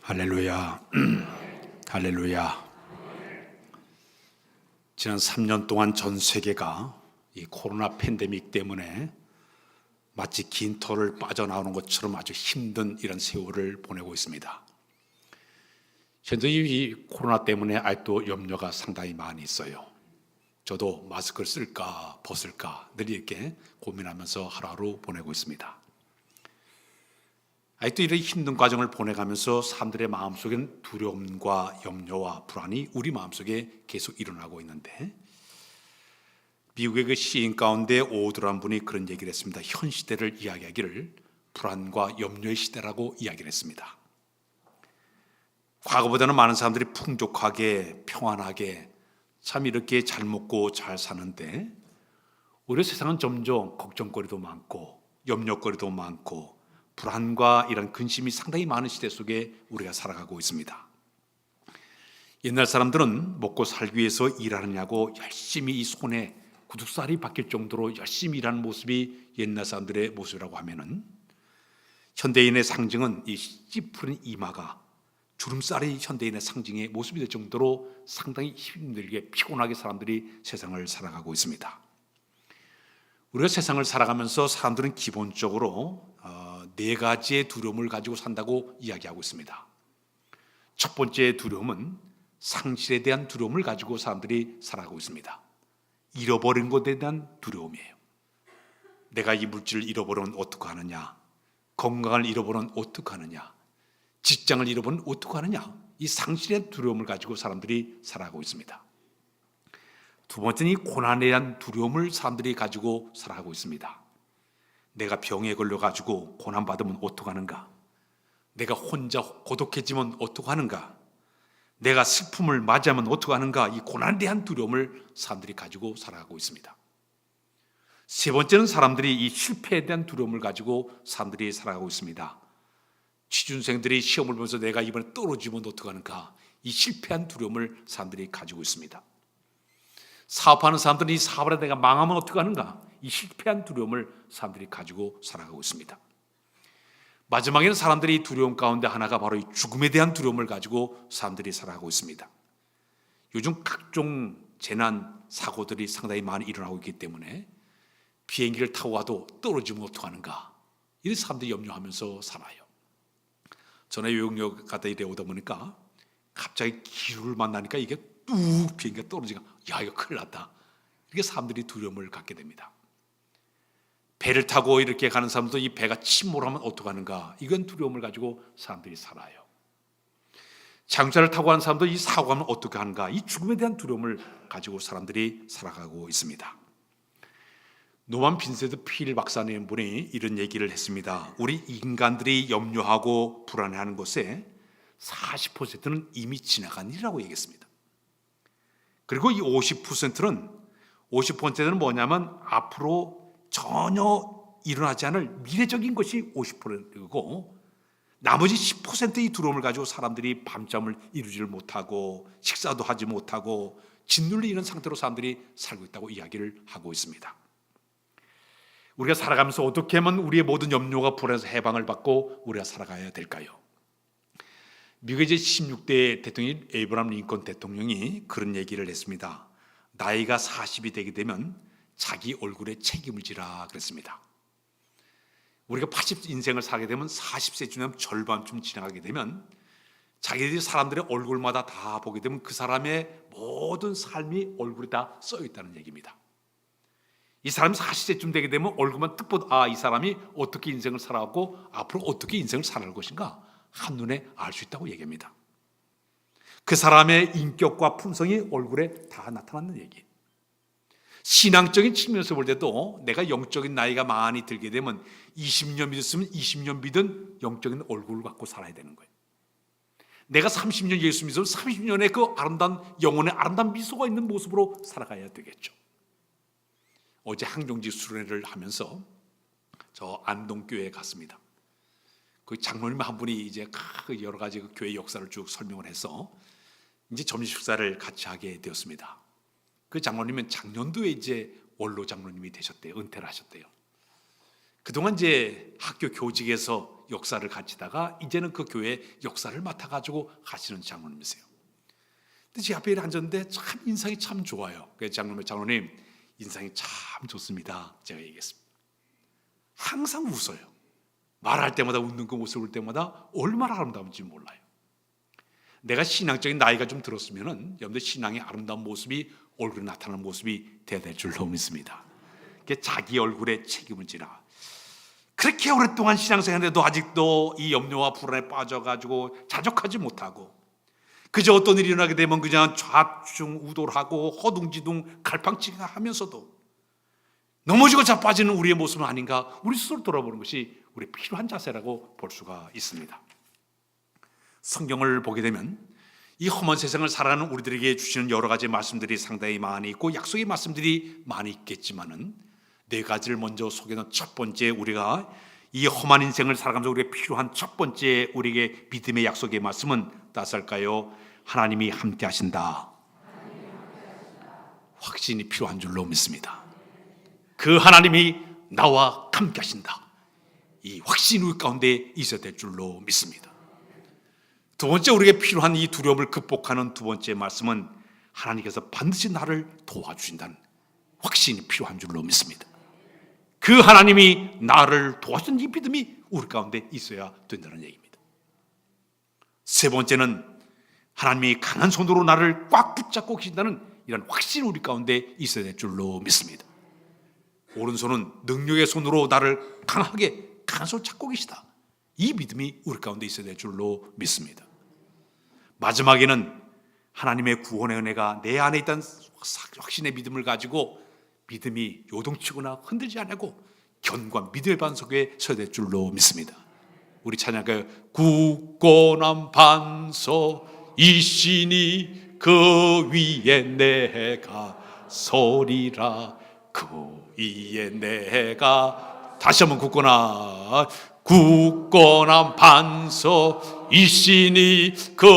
할렐루야. 할렐루야. 지난 3년 동안 전 세계가 이 코로나 팬데믹 때문에 마치 긴 털을 빠져나오는 것처럼 아주 힘든 이런 세월을 보내고 있습니다. 현재 이 코로나 때문에 아직도 염려가 상당히 많이 있어요. 저도 마스크를 쓸까 벗을까 늘 이렇게 고민하면서 하루하루 보내고 있습니다. 아직도 이런 힘든 과정을 보내가면서 사람들의 마음속에는 두려움과 염려와 불안이 우리 마음속에 계속 일어나고 있는데, 미국의 그 시인 가운데 오드라는 분이 그런 얘기를 했습니다. 현 시대를 이야기하기를 불안과 염려의 시대라고 이야기를 했습니다. 과거보다는 많은 사람들이 풍족하게 평안하게 참 이렇게 잘 먹고 잘 사는데, 오히려 세상은 점점 걱정거리도 많고 염려거리도 많고 불안과 이런 근심이 상당히 많은 시대 속에 우리가 살아가고 있습니다. 옛날 사람들은 먹고 살기 위해서 일하느냐고 열심히 이 손에 구두살이 박힐 정도로 열심히 일하는 모습이 옛날 사람들의 모습이라고 하면은, 현대인의 상징은 이 찌푸린 이마가 주름살이 현대인의 상징의 모습이 될 정도로 상당히 힘들게 피곤하게 사람들이 세상을 살아가고 있습니다. 우리가 세상을 살아가면서 사람들은 기본적으로 네 가지의 두려움을 가지고 산다고 이야기하고 있습니다. 첫 번째 두려움은 상실에 대한 두려움을 가지고 사람들이 살아가고 있습니다. 잃어버린 것에 대한 두려움이에요. 내가 이 물질을 잃어버리면 어떡하느냐, 건강을 잃어버리면 어떡하느냐, 직장을 잃어버리면 어떡하느냐, 이 상실의 두려움을 가지고 사람들이 살아가고 있습니다. 두 번째는 이 고난에 대한 두려움을 사람들이 가지고 살아가고 있습니다. 내가 병에 걸려가지고 고난받으면 어떡하는가, 내가 혼자 고독해지면 어떡하는가, 내가 슬픔을 맞이하면 어떡하는가, 이 고난에 대한 두려움을 사람들이 가지고 살아가고 있습니다. 세 번째는 사람들이 이 실패에 대한 두려움을 가지고 사람들이 살아가고 있습니다. 취준생들이 시험을 보면서 내가 이번에 떨어지면 어떡하는가, 이 실패한 두려움을 사람들이 가지고 있습니다. 사업하는 사람들은 이 사업을 내가 망하면 어떡하는가, 이 실패한 두려움을 사람들이 가지고 살아가고 있습니다. 마지막에는 사람들이 두려움 가운데 하나가 바로 이 죽음에 대한 두려움을 가지고 사람들이 살아가고 있습니다. 요즘 각종 재난 사고들이 상당히 많이 일어나고 있기 때문에 비행기를 타고 와도 떨어지면 어떡하는가, 이런 사람들이 염려하면서 살아요. 전에 요역역 가다 이래 오다 보니까 갑자기 기류를 만나니까 이게 뚝 비행기가 떨어지니까 야, 이거 큰일 났다, 이렇게 사람들이 두려움을 갖게 됩니다. 배를 타고 이렇게 가는 사람도 이 배가 침몰하면 어떡하는가, 이건 두려움을 가지고 사람들이 살아요. 자동차를 타고 가는 사람도 이 사고하면 어떻게 하는가, 이 죽음에 대한 두려움을 가지고 사람들이 살아가고 있습니다. 노만 빈센트 필 박사님 분이 이런 얘기를 했습니다. 우리 인간들이 염려하고 불안해하는 것의 40%는 이미 지나간 일이라고 얘기했습니다. 그리고 이 50%는 뭐냐면 앞으로 전혀 일어나지 않을 미래적인 것이 50%고, 나머지 10%의 두려움을 가지고 사람들이 밤잠을 이루지를 못하고 식사도 하지 못하고 짓눌리 이런 상태로 사람들이 살고 있다고 이야기를 하고 있습니다. 우리가 살아가면서 어떻게 하면 우리의 모든 염려가 불안에서 해방을 받고 우리가 살아가야 될까요? 미국의 16대 대통령 에이브라함 링컨 대통령이 그런 얘기를 했습니다. 나이가 40이 되게 되면 자기 얼굴에 책임을 지라 그랬습니다. 우리가 80 인생을 살게 되면 40세쯤 되면 절반쯤 지나가게 되면 자기들이 사람들의 얼굴마다 다 보게 되면 그 사람의 모든 삶이 얼굴에 다 써 있다는 얘기입니다. 이 사람이 40세쯤 되게 되면 얼굴만 뜩 보도 이 사람이 어떻게 인생을 살아왔고 앞으로 어떻게 인생을 살아갈 것인가 한눈에 알 수 있다고 얘기합니다. 그 사람의 인격과 품성이 얼굴에 다 나타나는 얘기예요. 신앙적인 측면에서 볼 때도 내가 영적인 나이가 많이 들게 되면 20년 믿었으면 20년 믿은 영적인 얼굴을 갖고 살아야 되는 거예요. 내가 30년 예수 믿으면 30년의 그 아름다운 영혼의 아름다운 미소가 있는 모습으로 살아가야 되겠죠. 어제 항정지 수련회를 하면서 저 안동교회에 갔습니다. 그 장로님 한 분이 이제 여러 가지 그 교회 역사를 쭉 설명을 해서 이제 점심 식사를 같이 하게 되었습니다. 그 장로님은 작년도에 이제 원로 장로님이 되셨대요. 은퇴를 하셨대요. 그동안 이제 학교 교직에서 역사를 가지다가 이제는 그 교회 역사를 맡아가지고 가시는 장로님이세요. 근데 제 앞에 앉았는데 참 인상이 참 좋아요. 그래서 장로님 인상이 참 좋습니다. 제가 얘기했습니다. 항상 웃어요. 말할 때마다 웃는 그 모습을 볼 때마다 얼마나 아름다운지 몰라요. 내가 신앙적인 나이가 좀 들었으면은 여러분들 신앙의 아름다운 모습이 얼굴에 나타나는 모습이 돼야 될 줄로 믿습니다. 자기 얼굴에 책임을 지라. 그렇게 오랫동안 신앙생활했는데도 아직도 이 염려와 불안에 빠져가지고 자족하지 못하고 그저 어떤 일이 일어나게 되면 그냥 좌충우돌하고 허둥지둥 갈팡치기 하면서도 넘어지고 자빠지는 우리의 모습은 아닌가, 우리 스스로 돌아보는 것이 우리 필요한 자세라고 볼 수가 있습니다. 성경을 보게 되면 이 험한 세상을 살아가는 우리들에게 주시는 여러 가지 말씀들이 상당히 많이 있고 약속의 말씀들이 많이 있겠지만은 네 가지를 먼저 소개하는 첫 번째, 우리가 이 험한 인생을 살아가면서 우리에게 필요한 첫 번째 우리에게 믿음의 약속의 말씀은 따스할까요? 하나님이 함께 하신다. 확신이 필요한 줄로 믿습니다. 그 하나님이 나와 함께 하신다. 이 확신이 우리 가운데 있어야 될 줄로 믿습니다. 두 번째, 우리에게 필요한 이 두려움을 극복하는 두 번째 말씀은 하나님께서 반드시 나를 도와주신다는 확신이 필요한 줄로 믿습니다. 그 하나님이 나를 도와주는 이 믿음이 우리 가운데 있어야 된다는 얘기입니다. 세 번째는 하나님이 강한 손으로 나를 꽉 붙잡고 계신다는 이런 확신이 우리 가운데 있어야 될 줄로 믿습니다. 오른손은 능력의 손으로 나를 강한 손을 잡고 계시다. 이 믿음이 우리 가운데 있어야 될 줄로 믿습니다. 마지막에는 하나님의 구원의 은혜가 내 안에 있다는 확신의 믿음을 가지고 믿음이 요동치거나 흔들지 않고 견고한 믿음의 반석에 서야 될 줄로 믿습니다. 우리 찬양가요. 굳건한 반석이시니 그 위에 내가 서리라. 그 위에 내가, 다시 한번 굳건한 반석이시니 그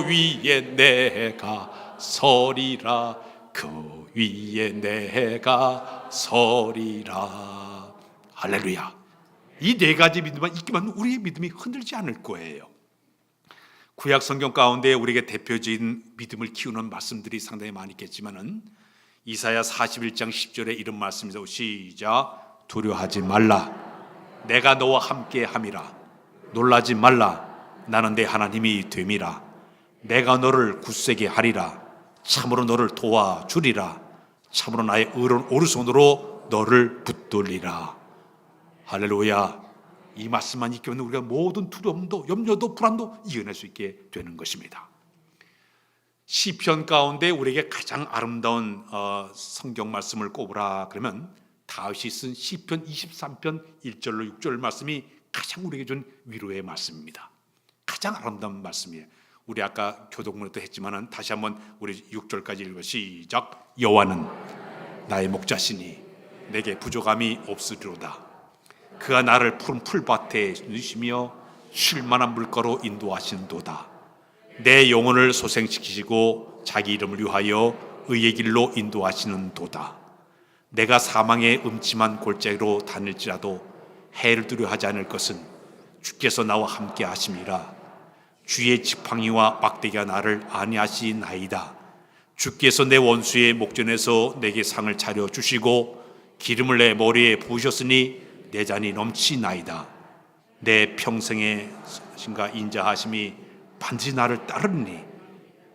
위에 내가 서리라. 그 위에 내가 서리라. 할렐루야. 이 네 가지 믿음만 있기만 우리의 믿음이 흔들지 않을 거예요. 구약 성경 가운데 우리에게 대표적인 믿음을 키우는 말씀들이 상당히 많이 있겠지만은 이사야 41장 10절에 이런 말씀이죠. 시작. 두려워하지 말라. 내가 너와 함께 함이라. 놀라지 말라. 나는 내 하나님이 됨이라. 내가 너를 굳세게 하리라. 참으로 너를 도와주리라. 참으로 나의 의로운 오른손으로 너를 붙들리라. 할렐루야. 이 말씀만 있기면 우리가 모든 두려움도 염려도 불안도 이겨낼 수 있게 되는 것입니다. 시편 가운데 우리에게 가장 아름다운 성경 말씀을 꼽으라 그러면 다윗이 쓴 시편 23편 1절로 6절 말씀이 가장 우리에게 준 위로의 말씀입니다. 가장 아름다운 말씀이에요. 우리 아까 교독문에도 했지만은 다시 한번 우리 6절까지 읽어 시작. 여호와는 나의 목자시니 내게 부족함이 없으리로다. 그가 나를 푸른 풀밭에 누시며 쉴 만한 물가로 인도하시는도다. 내 영혼을 소생시키시고 자기 이름을 위하여 의의 길로 인도하시는도다. 내가 사망의 음침한 골짜기로 다닐지라도 해를 두려워하지 않을 것은 주께서 나와 함께 하심이라. 주의 지팡이와 막대기가 나를 안위하시나이다. 주께서 내 원수의 목전에서 내게 상을 차려주시고 기름을 내 머리에 부으셨으니 내 잔이 넘치나이다. 내 평생의 신과 인자하심이 반드시 나를 따르니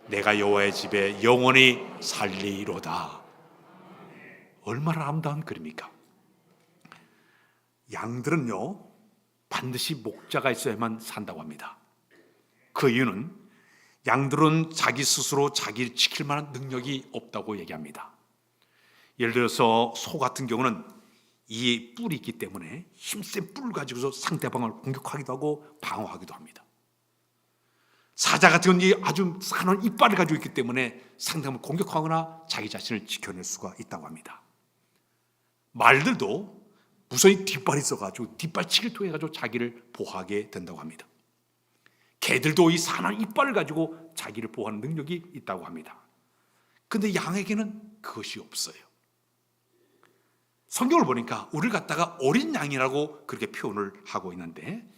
내가 여호와의 집에 영원히 살리로다. 얼마나 아름다운 글입니까? 양들은요 반드시 목자가 있어야만 산다고 합니다. 그 이유는 양들은 자기 스스로 자기를 지킬 만한 능력이 없다고 얘기합니다. 예를 들어서 소 같은 경우는 이 뿔이 있기 때문에 힘센 뿔을 가지고서 상대방을 공격하기도 하고 방어하기도 합니다. 사자 같은 경우는 아주 산한 이빨을 가지고 있기 때문에 상대방을 공격하거나 자기 자신을 지켜낼 수가 있다고 합니다. 말들도 무서운 뒷발이 있어가지고 뒷발치기를 통해 가지고 자기를 보호하게 된다고 합니다. 개들도 이 산한 이빨을 가지고 자기를 보호하는 능력이 있다고 합니다. 그런데 양에게는 그것이 없어요. 성경을 보니까 우리를 갖다가 어린 양이라고 그렇게 표현을 하고 있는데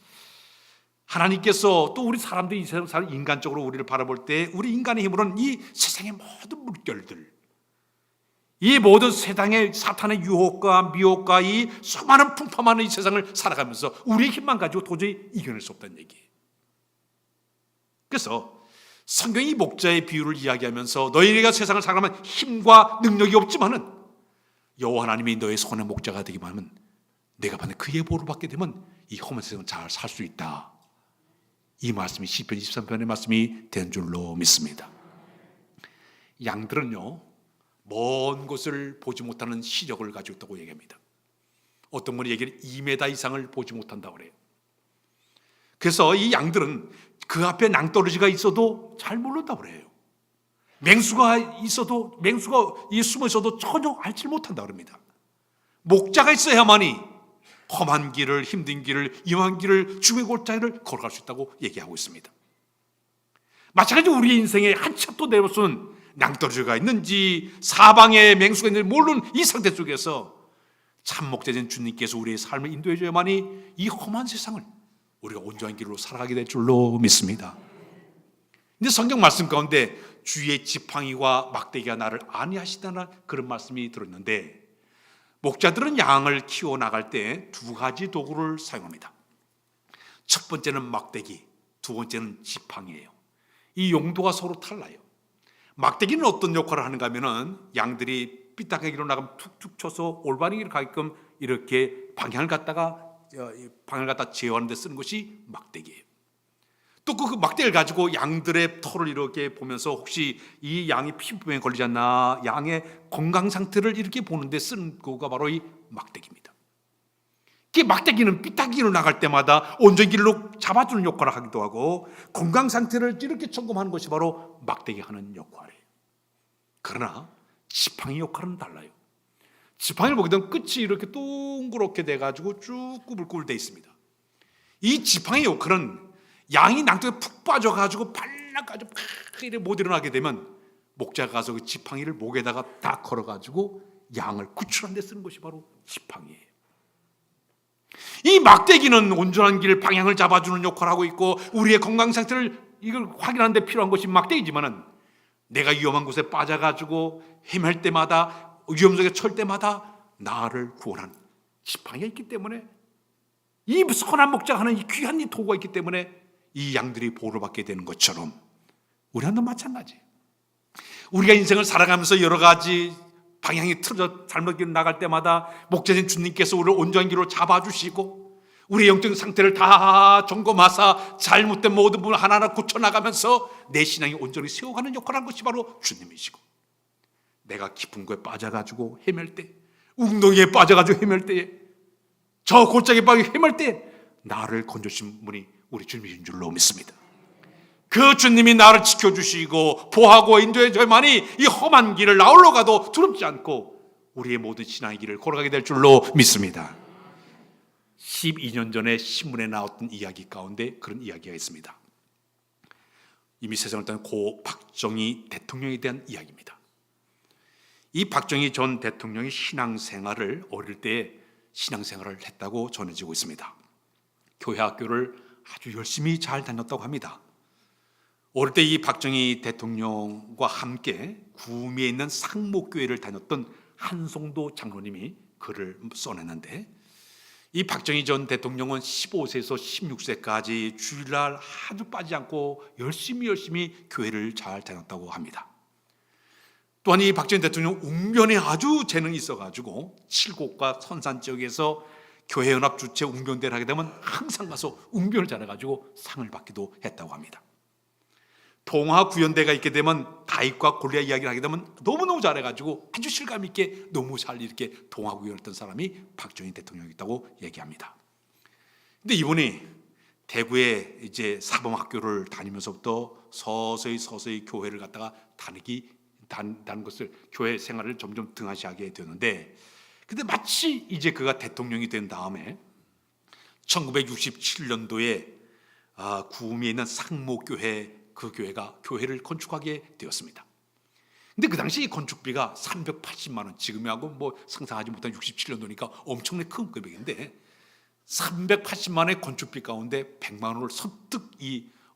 하나님께서 또 우리 사람들이 이 세상 인간적으로 우리를 바라볼 때 우리 인간의 힘으로는 이 세상의 모든 물결들, 이 모든 세상의 사탄의 유혹과 미혹과 이 수많은 풍파많은 이 세상을 살아가면서 우리의 힘만 가지고 도저히 이겨낼 수 없다는 얘기예요. 그래서 성경이 목자의 비유를 이야기하면서 너희가 세상을 살아가면 힘과 능력이 없지만은 여호와 하나님이 너의 손의 목자가 되기만 하면 내가 받는 그의 보호를 받게 되면 이 험한 세상을 잘 살 수 있다. 이 말씀이 시편 23편의 말씀이 된 줄로 믿습니다. 양들은요, 먼 곳을 보지 못하는 시력을 가지고 있다고 얘기합니다. 어떤 분이 얘기를 2m 이상을 보지 못한다고 그래요. 그래서 이 양들은 그 앞에 낭떠러지가 있어도 잘 모른다고 그래요. 맹수가 숨어 있어도 전혀 알지 못한다고 합니다. 목자가 있어야만이 험한 길을, 힘든 길을, 이왕 길을, 죽음의 골짜기를 걸어갈 수 있다고 얘기하고 있습니다. 마찬가지로 우리의 인생에 한 첩도 내려서는 낭떠러지가 있는지 사방에 맹수가 있는지 모르는 이 상태 속에서 참 목자된 주님께서 우리의 삶을 인도해 줘야만이 이 험한 세상을 우리가 온전한 길로 살아가게 될 줄로 믿습니다. 근데 성경 말씀 가운데 주의 지팡이와 막대기가 나를 안위하시다는 그런 말씀이 들었는데, 목자들은 양을 키워 나갈 때 두 가지 도구를 사용합니다. 첫 번째는 막대기, 두 번째는 지팡이예요. 이 용도가 서로 달라요. 막대기는 어떤 역할을 하는가 하면은 양들이 삐딱하기로 나가면 툭툭 쳐서 올바른 길을 가게끔 이렇게 방향을 갖다 제어하는 데 쓰는 것이 막대기예요. 또 그 막대기를 가지고 양들의 털을 이렇게 보면서 혹시 이 양이 피부병에 걸리지 않나, 양의 건강 상태를 이렇게 보는 데 쓰는 거가 바로 이 막대기입니다. 그 막대기는 삐딱이로 나갈 때마다 온전길로 잡아주는 역할을 하기도 하고 건강 상태를 이렇게 점검하는 것이 바로 막대기가 하는 역할이에요. 그러나 지팡이 역할은 달라요. 지팡이를 보게 되면 끝이 이렇게 동그랗게 돼가지고 쭉 꾸불꾸불 돼 있습니다. 이 지팡이 역할은 양이 낭떠러지에 푹 빠져가지고 발라가지고 이렇게 못 일어나게 되면 목자가 가서 그 지팡이를 목에다가 딱 걸어가지고 양을 구출하는 데 쓰는 것이 바로 지팡이예요. 이 막대기는 온전한 길 방향을 잡아주는 역할을 하고 있고 우리의 건강 상태를 이걸 확인하는 데 필요한 것이 막대기지만은 내가 위험한 곳에 빠져가지고 헤맬 때마다 위험 속에 처할 때마다 나를 구원하는 지팡이가 있기 때문에, 이 선한 목자가 하는 이 귀한 이 도구가 있기 때문에 이 양들이 보호를 받게 되는 것처럼 우리와도 마찬가지예요. 우리가 인생을 살아가면서 여러 가지 방향이 틀어져 잘못 나갈 때마다 목자신 주님께서 우리를 온전한 길로 잡아주시고 우리의 영적인 상태를 다 점검하사 잘못된 모든 부분을 하나하나 고쳐나가면서 내 신앙이 온전히 세워가는 역할을 한 것이 바로 주님이시고, 내가 깊은 곳에 빠져가지고 헤맬 때, 웅덩이에 빠져가지고 헤맬 때에, 저 골짜기에 빠져 헤맬 때 나를 건져주신 분이 우리 주님이신 줄로 믿습니다. 그 주님이 나를 지켜주시고 보호하고 인도해 줘야만이 이 험한 길을 나홀로 가도 두렵지 않고 우리의 모든 신앙의 길을 걸어가게 될 줄로 믿습니다. 12년 전에 신문에 나왔던 이야기 가운데 그런 이야기가 있습니다. 이미 세상을 떠난 고 박정희 대통령에 대한 이야기입니다. 이 박정희 전 대통령이 신앙생활을 어릴 때 신앙생활을 했다고 전해지고 있습니다. 교회 학교를 아주 열심히 잘 다녔다고 합니다. 어릴 때 이 박정희 대통령과 함께 구미에 있는 상목교회를 다녔던 한송도 장로님이 글을 써냈는데, 이 박정희 전 대통령은 15세에서 16세까지 주일날 아주 빠지지 않고 열심히 교회를 잘 다녔다고 합니다. 또한 이 박정희 대통령 웅변에 아주 재능이 있어가지고 칠곡과 선산 지역에서 교회연합 주최 웅변대를 하게 되면 항상 가서 웅변을 잘해가지고 상을 받기도 했다고 합니다. 동화 구연대가 있게 되면 다윗과 골리앗 이야기를 하게 되면 너무너무 잘해가지고 아주 실감 있게 너무 잘 이렇게 동화 구연했던 사람이 박정희 대통령이었다고 얘기합니다. 근데 이분이 대구에 이제 사범학교를 다니면서부터 서서히 교회를 갖다가 다는 것을, 교회 생활을 점점 등한시하게 되는데, 근데 마치 이제 그가 대통령이 된 다음에 1967년도에 구미에 있는 상모교회, 그 교회를 건축하게 되었습니다. 근데 그 당시 건축비가 380만 원, 지금하고 뭐 상상하지 못한 67년도니까 엄청나게 큰 금액인데 380만의 건축비 가운데 100만 원을 선뜻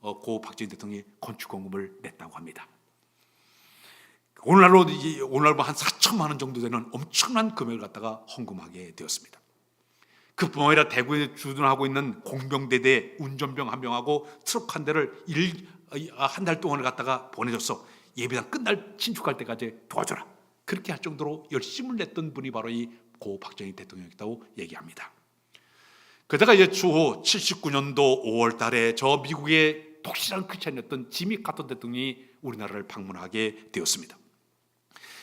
고 박정희 대통령이 건축공금을 냈다고 합니다. 오늘날로 한 4천만 원 정도 되는 엄청난 금액을 갖다가 헌금하게 되었습니다. 그뿐만 아니라 대구에 주둔하고 있는 공병대대 운전병 한 명하고 트럭 한 대를 한 달 동안을 갖다가 보내줘서 예배당 끝날 신축할 때까지 도와줘라. 그렇게 할 정도로 열심을 냈던 분이 바로 이 고 박정희 대통령이었다고 얘기합니다. 그러다가 이제 추후 79년도 5월 달에 저 미국의 독실한 크리스찬이었던 지미 카터 대통령이 우리나라를 방문하게 되었습니다.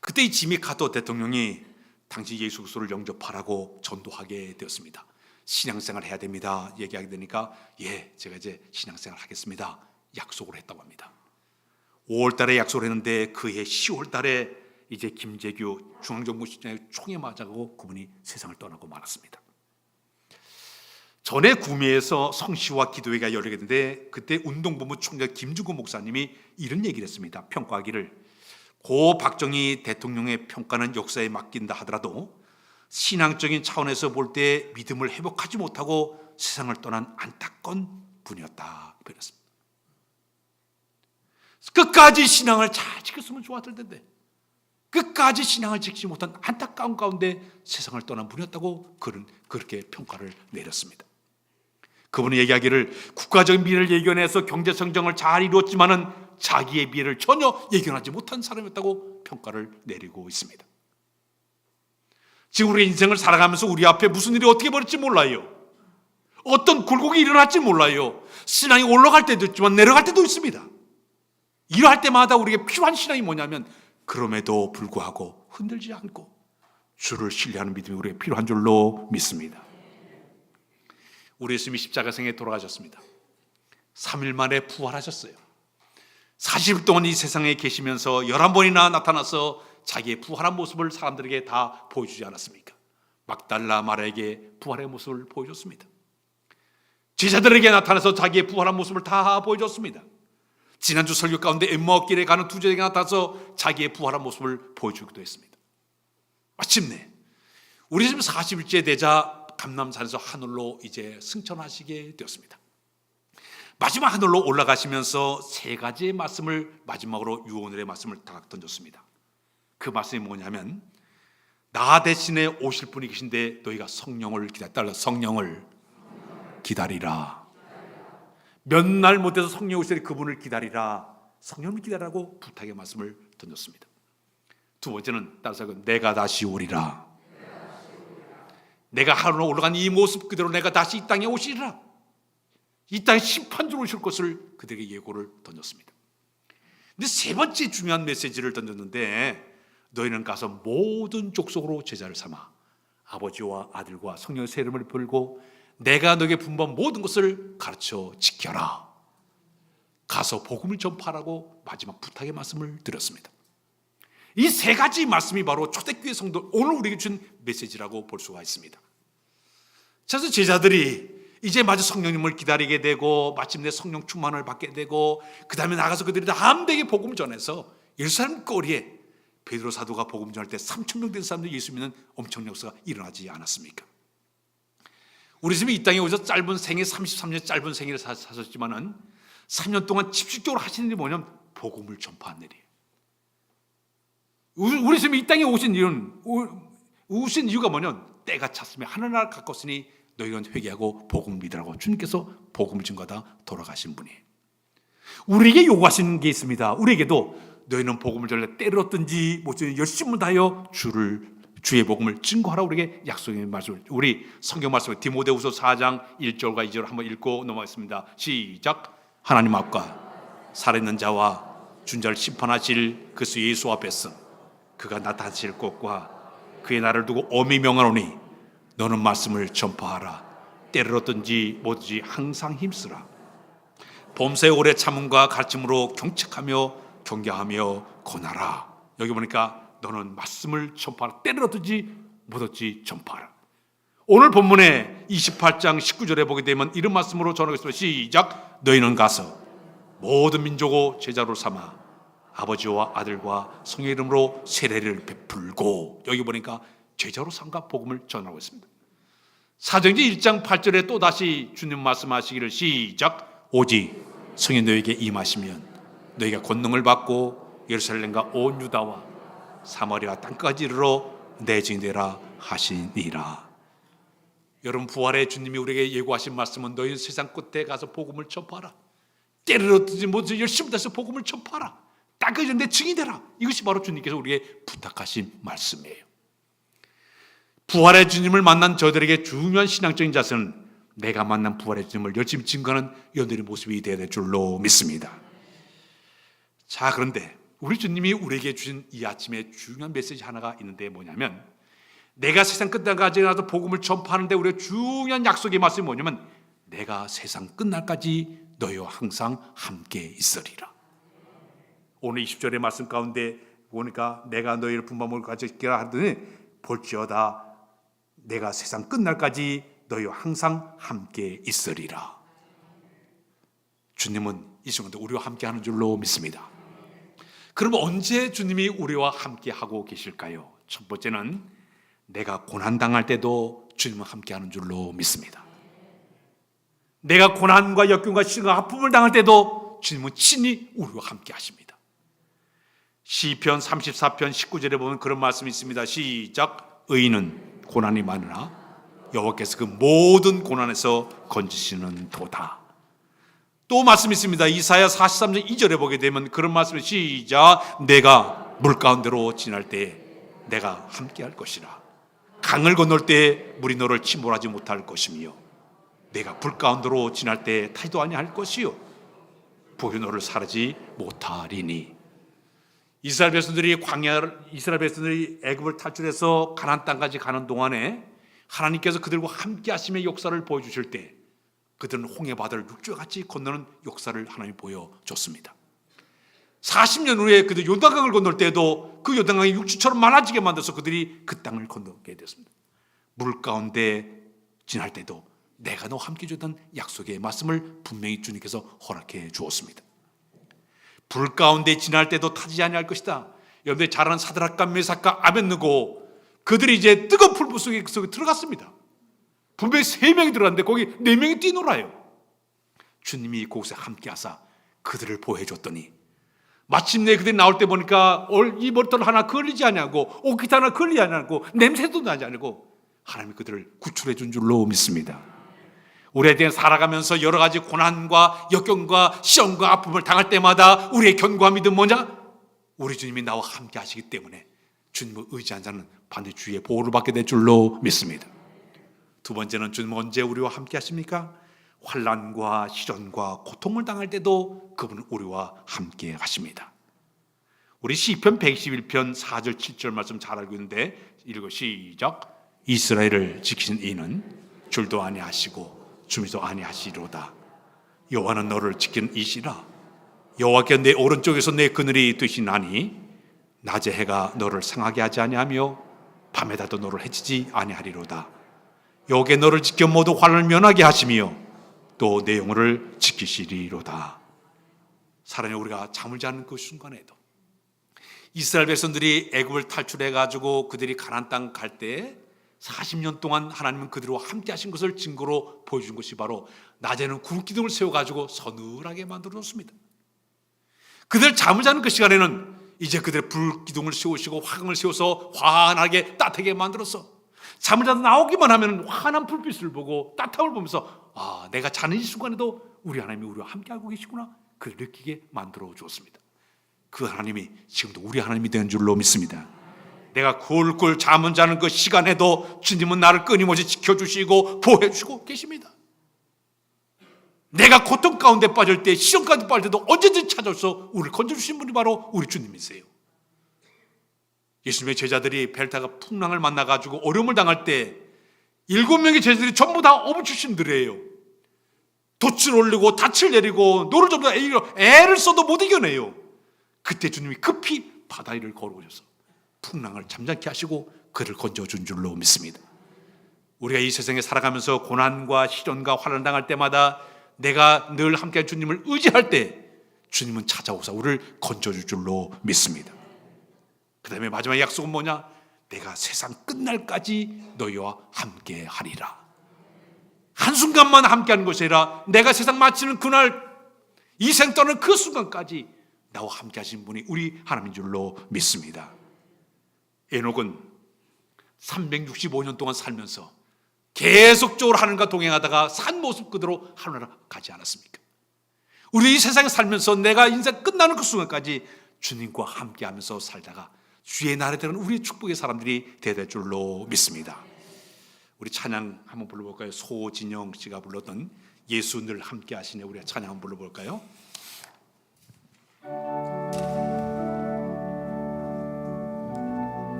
그때 이 지미 카터 대통령이 당시 예수 그리스도를 영접하라고 전도하게 되었습니다. 신앙생활 해야 됩니다. 얘기하게 되니까 제가 이제 신앙생활 하겠습니다. 약속을 했다고 합니다. 5월 달에 약속을 했는데 그해 10월 달에 이제 김재규 중앙정부시장의 총에 맞아가고 그분이 세상을 떠나고 말았습니다. 전에 구미에서 성시와 기도회가 열리게 되는데 그때 운동본부 총장 김주구 목사님이 이런 얘기를 했습니다. 평가하기를 고 박정희 대통령의 평가는 역사에 맡긴다 하더라도 신앙적인 차원에서 볼 때 믿음을 회복하지 못하고 세상을 떠난 안타까운 분이었다. 그랬습니다. 끝까지 신앙을 잘 지켰으면 좋았을 텐데 끝까지 신앙을 지키지 못한 안타까운 가운데 세상을 떠난 분이었다고 그는 그렇게 평가를 내렸습니다. 그분이 얘기하기를 국가적인 미래를 예견해서 경제성장을 잘 이루었지만은 자기의 미래를 전혀 예견하지 못한 사람이었다고 평가를 내리고 있습니다. 지금 우리 인생을 살아가면서 우리 앞에 무슨 일이 어떻게 벌어질지 몰라요. 어떤 굴곡이 일어날지 몰라요. 신앙이 올라갈 때도 있지만 내려갈 때도 있습니다. 이러할 때마다 우리에게 필요한 신앙이 뭐냐면 그럼에도 불구하고 흔들지 않고 주를 신뢰하는 믿음이 우리에게 필요한 줄로 믿습니다. 우리 예수님이 십자가생에 돌아가셨습니다. 3일 만에 부활하셨어요. 40일 동안 이 세상에 계시면서 11번이나 나타나서 자기의 부활한 모습을 사람들에게 다 보여주지 않았습니까? 막달라 마리아에게 부활의 모습을 보여줬습니다. 제자들에게 나타나서 자기의 부활한 모습을 다 보여줬습니다. 지난주 설교 가운데 엠마오길에 가는 두 제자에게 나타나서 자기의 부활한 모습을 보여주기도 했습니다. 마침내 우리 지금 40일째 되자 감람산에서 하늘로 이제 승천하시게 되었습니다. 마지막 하늘로 올라가시면서 세 가지의 말씀을 마지막으로 유언의 말씀을 딱 던졌습니다. 그 말씀이 뭐냐면 나 대신에 오실 분이 계신데 너희가 성령을 기다리라. 성령을 기다리라. 몇 날 못해서 성령 오실 때 그분을 기다리라. 성령을 기다리라고 부탁의 말씀을 던졌습니다. 두 번째는 따라서 내가 다시 오리라. 내가 하늘로 올라간 이 모습 그대로 내가 다시 이 땅에 오시리라. 이 땅에 심판주로 오실 것을 그들에게 예고를 던졌습니다. 근데 세 번째 중요한 메시지를 던졌는데 너희는 가서 모든 족속으로 제자를 삼아 아버지와 아들과 성령의 새 이름을 불고 내가 너에게 분부한 모든 것을 가르쳐 지켜라. 가서 복음을 전파하라고 마지막 부탁의 말씀을 드렸습니다. 이 세 가지 말씀이 바로 초대교회 성도 오늘 우리에게 준 메시지라고 볼 수가 있습니다. 그래서 제자들이 이제 마저 성령님을 기다리게 되고 마침내 성령 충만을 받게 되고 그 다음에 나가서 그들이 다 함대에 복음 전해서 예루살렘 거리에 베드로 사도가 복음 전할 때 3,000명 된 사람들이 예수 믿는 엄청난 역사가 일어나지 않았습니까? 우리 집이 이 땅에 오셔서 짧은 생애 33년 짧은 생애를 사셨지만은 3년 동안 집중적으로 하시는 일이 뭐냐면 복음을 전파하는 일이에요. 우리 집이 이 땅에 오신 이유가 뭐냐면 때가 찼으며 하늘나라 가까웠으니 너희는 회개하고 복음을 믿으라고 주님께서 복음을 증거하다 돌아가신 분이에요. 우리에게 요구하시는 게 있습니다. 우리에게도 너희는 복음을 전해 때를 얻든지 모든 열심을 다하여 주의 복음을 증거하라. 우리에게 약속의 말씀을 우리 성경 말씀을 디모데후서 4장 1절과 2절 한번 읽고 넘어가겠습니다. 시작. 하나님 앞과 살아있는 자와 준자를 심판하실 그리스도 예수 앞에서 그가 나타나실 것과 그의 나를 두고 엄히 명하노니 너는 말씀을 전파하라. 때를 얻든지 뭐든지 항상 힘쓰라. 범사에 오래 참음과 가르침으로 경책하며 경계하며 권하라. 여기 보니까 너는 말씀을 전파하라. 때를 얻든지 뭐든지 전파하라. 오늘 본문에 28장 19절에 보게 되면 이런 말씀으로 전하겠습니다. 시작. 너희는 가서 모든 민족을 제자로 삼아 아버지와 아들과 성령의 이름으로 세례를 베풀고 여기 보니까 제자로 삼가 복음을 전하고 있습니다. 사도행전 1장 8절에 또다시 주님 말씀하시기를 시작. 오직 성이 너에게 임하시면 너희가 권능을 받고 예루살렘과 온 유다와 사마리아 땅까지 이르러 내 증인 되라 하시니라. 여러분, 부활의 주님이 우리에게 예고하신 말씀은 너희 세상 끝에 가서 복음을 전파하라. 때를 듣지 못해서 열심히 다해서 복음을 전파하라. 땅까지 내 증인이 되라. 이것이 바로 주님께서 우리에게 부탁하신 말씀이에요. 부활의 주님을 만난 저들에게 중요한 신앙적인 자세는 내가 만난 부활의 주님을 열심히 증거하는 여러분들의 모습이 되어야 될 줄로 믿습니다. 자, 그런데 우리 주님이 우리에게 주신 이 아침에 중요한 메시지 하나가 있는데 뭐냐면, 내가 세상 끝날까지 가서 복음을 전파하는데 우리의 중요한 약속의 말씀이 뭐냐면, 내가 세상 끝날까지 너희와 항상 함께 있으리라. 오늘 20절의 말씀 가운데 보니까 내가 너희를 분방을 가지기라 하더니 볼지어다 내가 세상 끝날까지 너희와 항상 함께 있으리라. 주님은 이 순간도 우리와 함께 하는 줄로 믿습니다. 그럼 언제 주님이 우리와 함께 하고 계실까요? 첫 번째는 내가 고난당할 때도 주님은 함께 하는 줄로 믿습니다. 내가 고난과 역경과 시련과 아픔을 당할 때도 주님은 친히 우리와 함께 하십니다. 시편 34편 19절에 보면 그런 말씀이 있습니다. 시작. 의인은 고난이 많으나 여호와께서 그 모든 고난에서 건지시는 도다. 또 말씀이 있습니다. 이사야 43장 2절에 보게 되면 그런 말씀이 시작. 내가 물 가운데로 지날 때 내가 함께 할 것이라. 강을 건널 때 물이 너를 침몰하지 못할 것이며 내가 불 가운데로 지날 때 타지도 아니할 것이요 불이 너를 사르지 못하리니. 이스라엘 백성들이 애굽을 탈출해서 가나안 땅까지 가는 동안에 하나님께서 그들과 함께 하심의 역사를 보여주실 때 그들은 홍해 바다를 육지와 같이 건너는 역사를 하나님이 보여줬습니다. 40년 후에 그들 요단강을 건널 때도 그 요단강이 육지처럼 많아지게 만들어서 그들이 그 땅을 건너게 됐습니다. 물 가운데 지날 때도 내가 너와 함께 줬던 약속의 말씀을 분명히 주님께서 허락해 주었습니다. 불 가운데 지날 때도 타지 아니할 것이다. 여러분들 잘 아는 사드락과 메삭과 아벳느고 그들이 이제 뜨거운 불 속에 들어갔습니다. 분명히 3명이 들어갔는데 거기 4명이 뛰놀아요. 주님이 그곳에 함께 하사 그들을 보호해줬더니 마침내 그들이 나올 때 보니까 이 머리털 하나 걸리지 아니하고 옷깃 하나 걸리지 아니하고 냄새도 나지 않고 하나님이 그들을 구출해 준 줄로 믿습니다. 우리에 대해 살아가면서 여러 가지 고난과 역경과 시험과 아픔을 당할 때마다 우리의 견고한 믿음 뭐냐? 우리 주님이 나와 함께 하시기 때문에 주님을 의지한 자는 반드시 주의 보호를 받게 될 줄로 믿습니다. 두 번째는 주님은 언제 우리와 함께 하십니까? 환난과 시련과 고통을 당할 때도 그분은 우리와 함께 하십니다. 우리 시편 121편 4절 7절 말씀 잘 알고 있는데 읽어 시작. 이스라엘을 지키신 이는 줄도 아니하시고 주미도 아니하시리로다. 여호와는 너를 지키는 이시라. 여호와께 내 오른쪽에서 내 그늘이 되시나니 낮에 해가 너를 상하게 하지 아니하며 밤에다도 너를 해치지 아니하리로다. 여호와께 너를 지켜 모두 환난을 면하게 하시며 또 내 영혼을 지키시리로다. 사랑해, 우리가 잠을 자는 그 순간에도 이스라엘 백성들이 애굽을 탈출해 가지고 그들이 가나안 땅 갈 때 40년 동안 하나님은 그들과 함께 하신 것을 증거로 보여준 것이 바로 낮에는 구름기둥을 세워가지고 서늘하게 만들어줬습니다. 그들 잠을 자는 그 시간에는 이제 그들 불기둥을 세우시고 화강을 세워서 환하게 따뜻하게 만들어서 잠을 자다 나오기만 하면 환한 불빛을 보고 따뜻함을 보면서 내가 자는 이 순간에도 우리 하나님이 우리와 함께하고 계시구나 그를 느끼게 만들어 주었습니다. 그 하나님이 지금도 우리 하나님이 되는 줄로 믿습니다. 내가 꿀꿀 잠을 자는 그 시간에도 주님은 나를 끊임없이 지켜주시고 보호해주시고 계십니다. 내가 고통 가운데 빠질 때 시험 가운데 빠질 때도 언제든지 찾아서 우리를 건져주신 분이 바로 우리 주님이세요. 예수님의 제자들이 배를 타고 풍랑을 만나가지고 어려움을 당할 때 7명의 제자들이 전부 다 어부출신들이에요. 돛을 올리고 닻을 내리고 노를 전부 다 애를 써도 못 이겨내요. 그때 주님이 급히 바다 위를 걸어오셔서 풍랑을 잠잠케 하시고 그를 건져준 줄로 믿습니다. 우리가 이 세상에 살아가면서 고난과 시련과 환난을 당할 때마다 내가 늘 함께한 주님을 의지할 때 주님은 찾아오사 우리를 건져줄 줄로 믿습니다. 그 다음에 마지막 약속은 뭐냐? 내가 세상 끝날까지 너희와 함께 하리라. 한순간만 함께하는 것이 아니라 내가 세상 마치는 그날, 이 생 떠나는 그 순간까지 나와 함께 하신 분이 우리 하나님인 줄로 믿습니다. 에녹은 365년 동안 살면서 계속적으로 하나님과 동행하다가 산 모습 그대로 하늘나라 가지 않았습니까? 우리 이 세상에 살면서 내가 인생 끝나는 그 순간까지 주님과 함께하면서 살다가 주의 날에 들어가는 우리 축복의 사람들이 되될 줄로 믿습니다. 우리 찬양 한번 불러볼까요? 소진영 씨가 불렀던 예수 늘 함께 하시네. 우리 찬양 한번 불러볼까요?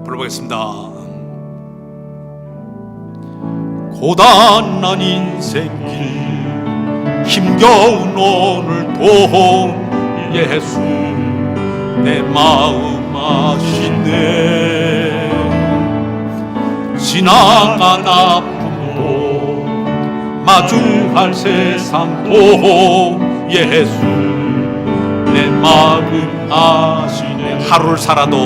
불러보겠습니다. 고단한 인생길 힘겨운 오늘도 예수 내 마음 아시네. 지나간 아픔도 마주할 세상도 예수 내 마음 아시네. 하루를 살아도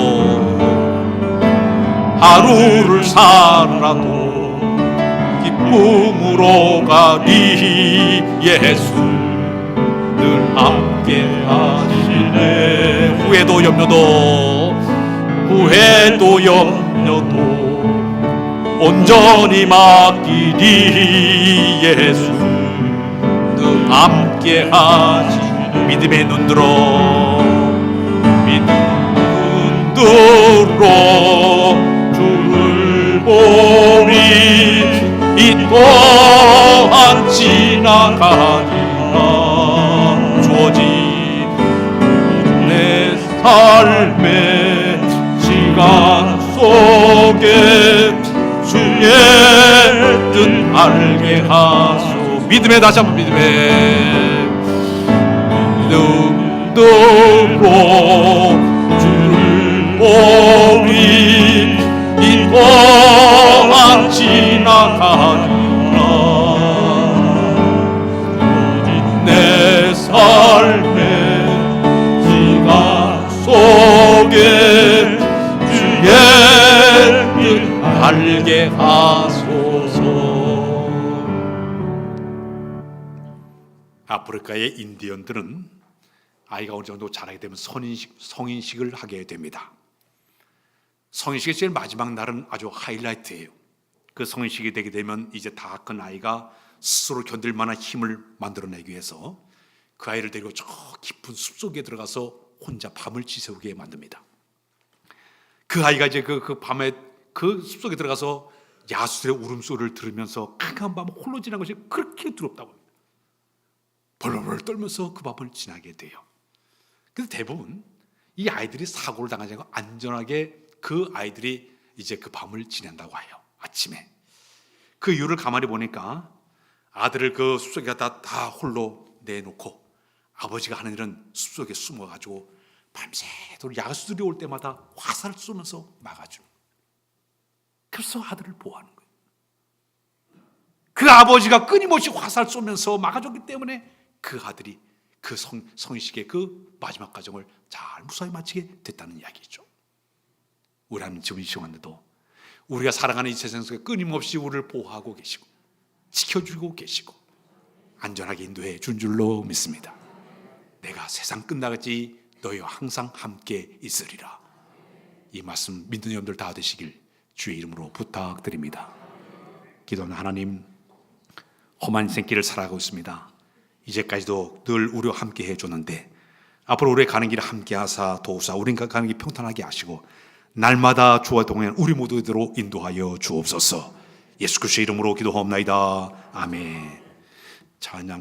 기쁨으로 가리 예수 늘 함께 하시네. 후회도 염려도 온전히 맡기리 예수 늘 함께 하시네. 믿음의 눈 들어 주를 보리 이 또한 지나가리라. 주어진 내 삶의 시간 속에 주의 뜻 알게 하소. 믿음에 다시 한번 믿음에 믿음으로 주를 보리 이 또한 지나가리라. 내 삶의 시간 속에 주의 뜻 알게 하소서. 아프리카의 인디언들은 아이가 어느 정도 자라게 되면 성인식을 하게 됩니다. 성인식의 제일 마지막 날은 아주 하이라이트예요. 그 성인식이 되게 되면 이제 다 큰 아이가 스스로 견딜 만한 힘을 만들어내기 위해서 그 아이를 데리고 저 깊은 숲속에 들어가서 혼자 밤을 지새우게 만듭니다. 그 아이가 이제 그 밤에 그 숲속에 들어가서 야수들의 울음소리를 들으면서 캄캄한 밤을 홀로 지난 것이 그렇게 두렵다고 합니다. 벌벌 떨면서 그 밤을 지나게 돼요. 근데 대부분 이 아이들이 사고를 당하지 않고 안전하게 그 아이들이 이제 그 밤을 지낸다고 해요. 아침에 그 이유를 가만히 보니까 아들을 그 숲속에 다 홀로 내놓고 아버지가 하는 일은 숲속에 숨어가지고 밤새도록 야수들이 올 때마다 화살을 쏘면서 막아주는 거예요. 그래서 아들을 보호하는 거예요. 그 아버지가 끊임없이 화살 쏘면서 막아줬기 때문에 그 아들이 그 성인식의 그 마지막 과정을 잘 무사히 마치게 됐다는 이야기죠. 우리 하나님 지금 이 시간에도 우리가 살아가는 이 세상 속에 끊임없이 우리를 보호하고 계시고 지켜주고 계시고 안전하게 인도해 준 줄로 믿습니다. 내가 세상 끝나겠지 너희와 항상 함께 있으리라. 이 말씀 믿는 여러분들 다 되시길 주의 이름으로 부탁드립니다. 기도하는 하나님, 험한 인생길을 살아가고 있습니다. 이제까지도 늘 우리와 함께 해줬는데 앞으로 우리의 가는 길을 함께 하사 도우사 우리가 가는 길 평탄하게 하시고 날마다 주와 동행한 우리 모두대로 인도하여 주옵소서. 예수 그리스도의 이름으로 기도하옵나이다. 아멘. 찬양.